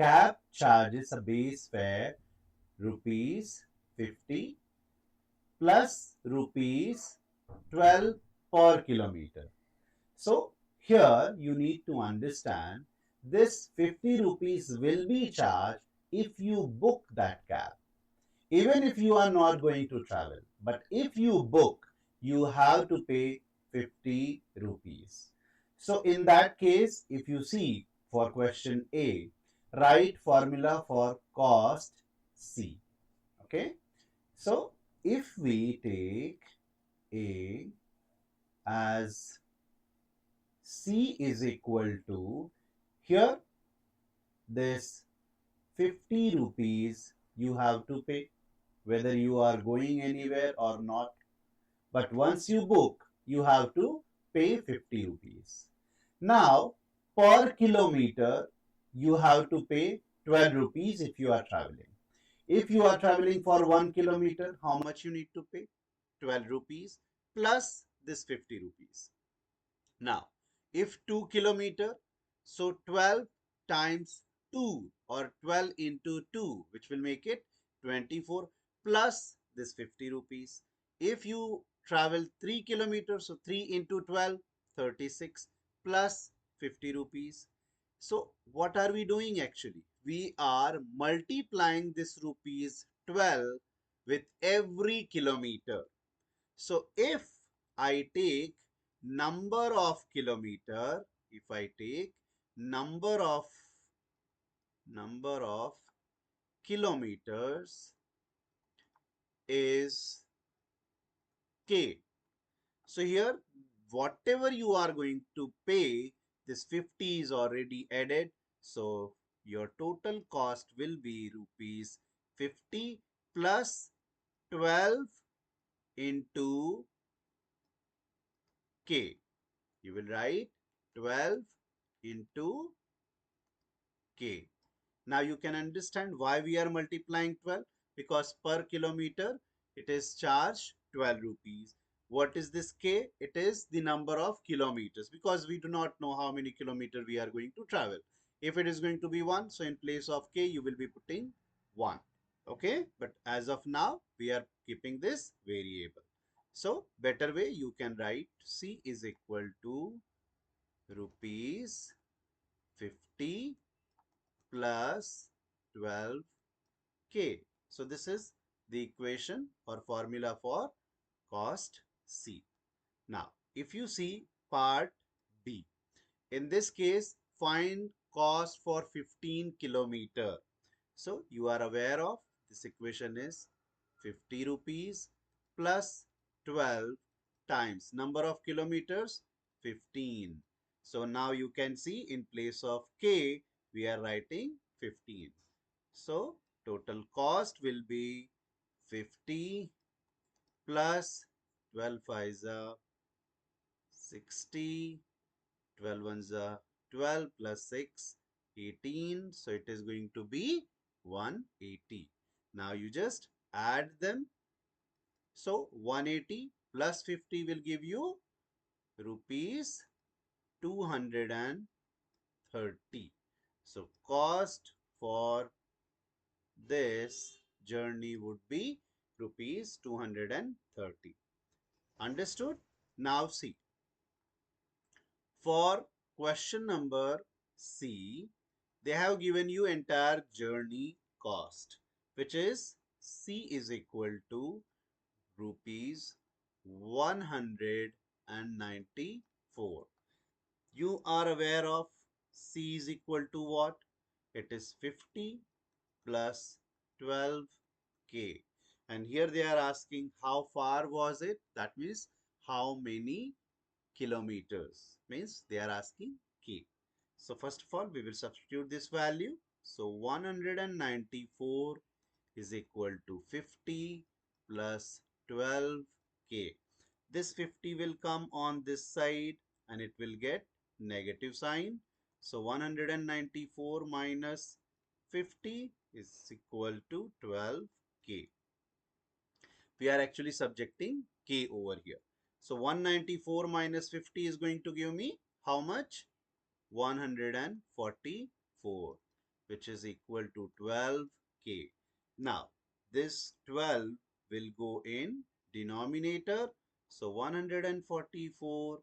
cab charges a base fare rupees 50 plus rupees 12 per kilometer. So here you need to understand this 50 rupees will be charged if you book that cab. Even if you are not going to travel, but if you book, you have to pay 50 rupees. So in that case, if you see for question A, write formula for cost C. Okay. So if we take A as C is equal to, here this 50 rupees you have to pay whether you are going anywhere or not. But once you book, you have to pay 50 rupees. Now, per kilometer, you have to pay 12 rupees if you are traveling. If you are traveling for 1 kilometer, how much you need to pay? 12 rupees plus this 50 rupees. Now, if 2 kilometer, so 12 times 2 or 12 into 2, which will make it 24 plus this 50 rupees. If you travel 3 kilometers, so 3 into 12, 36 plus 50 rupees. So what are we doing actually? We are multiplying this rupees 12 with every kilometer. So if I take number of kilometer, if I take number of kilometers is K. So here whatever you are going to pay, this 50 is already added. So your total cost will be rupees 50 plus 12 into K. You will write 12 into K. Now you can understand why we are multiplying 12, because per kilometer it is charged 12 rupees. What is this K? It is the number of kilometers, because we do not know how many kilometers we are going to travel. If it is going to be 1, so in place of K you will be putting 1. Okay, but as of now we are keeping this variable. So better way you can write C is equal to rupees 50 plus 12K. So this is the equation or formula for cost C. Now, if you see part B, in this case, find cost for 15 kilometer. So you are aware of this equation is 50 rupees plus 12 times number of kilometers 15. So now you can see in place of K we are writing 15. So total cost will be 50 plus 12 5 60, 12 ones 12 plus 6 18. So it is going to be 180. Now you just add them. So 180 plus 50 will give you rupees 230. So cost for this journey would be rupees 230. Understood? Now see, for question number C, they have given you entire journey cost, which is C is equal to rupees 194. You are aware of C is equal to what? It is 50 plus 12K. And here they are asking how far was it? That means how many kilometers, means they are asking K. So first of all, we will substitute this value. So 194 is equal to 50 plus 12K. This 50 will come on this side and it will get negative sign. So 194 minus 50 is equal to 12K. We are actually subjecting K over here. So 194 minus 50 is going to give me how much? 144, which is equal to 12k. Now, this 12 will go in denominator. So 144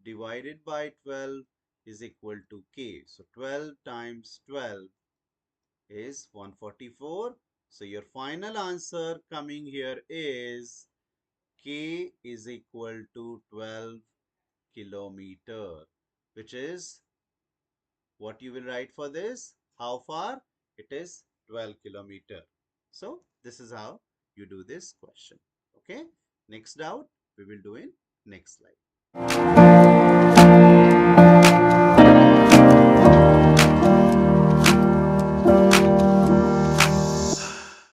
divided by 12 is equal to k. So 12 times 12 is 144. So your final answer coming here is k is equal to 12 kilometer, which is what you will write for this. How far? It is 12 kilometer. So this is how you do this question. Okay. Next doubt we will do in next slide.